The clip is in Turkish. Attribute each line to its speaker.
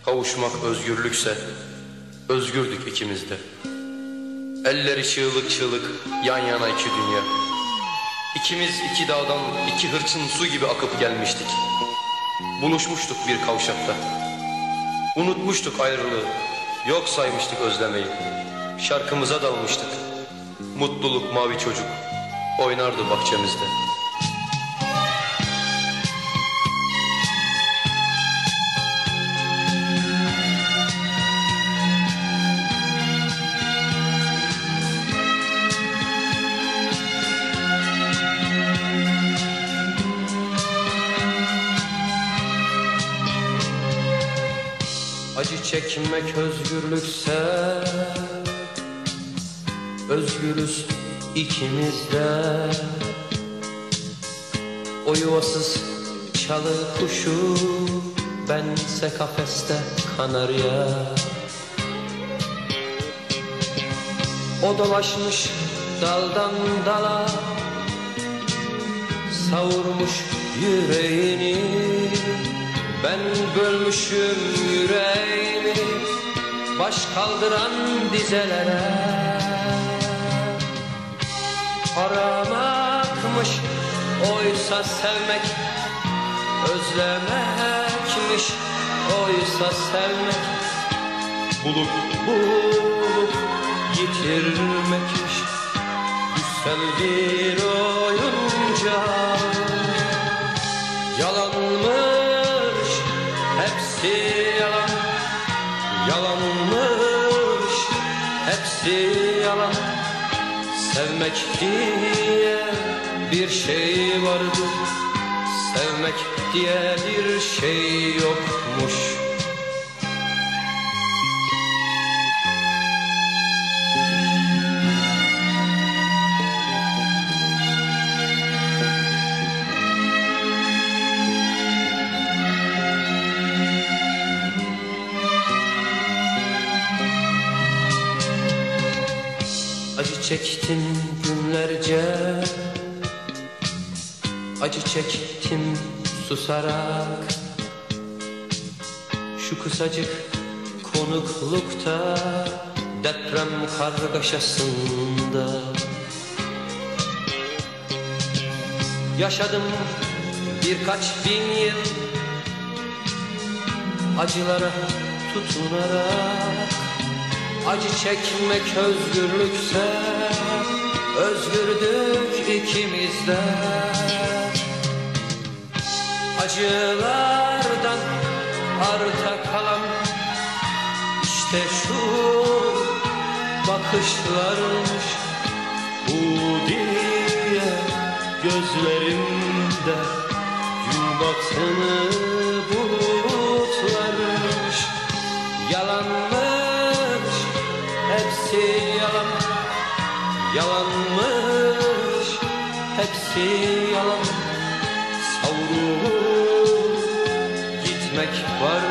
Speaker 1: Kavuşmak özgürlükse özgürdük ikimiz de. Elleri çığlık çığlık yan yana iki dünya. İkimiz iki dağdan iki hırçın su gibi akıp gelmiştik. Buluşmuştuk bir kavşakta. Unutmuştuk ayrılığı, yok saymıştık özlemeyi. Şarkımıza dalmıştık. Mutluluk mavi çocuk oynardı bahçemizde. Acı çekmek özgürlükse özgürüz ikimiz de. O yuvasız çalı kuşu, bense kafeste kanarya. O dolaşmış daldan dala, savurmuş yüreğini. Ben bölmüşüm yüreğimi baş kaldıran dizelere. Aramakmış oysa sevmek, özlemekmiş oysa sevmek. Bulup bulup yitirmekmiş güzel bir oyuncak. Yalanmış hepsi yalan, yalanmış hepsi yalan. Sevmek diye bir şey vardı, sevmek diye bir şey yokmuş. Acı çektim günlerce, acı çektim susarak. Şu kısacık konuklukta, deprem kargaşasında yaşadım birkaç bin yıl, acılara tutunarak. Acı çekmek özgürlükse özgürdük ikimiz de. Acılardan arta kalan işte şu bakışlarmış. Bu diye gözlerimde gün batını bulutlarmış. Yalanmış hepsi yalan, yalanmış hepsi yalan. Savrulup gitmek var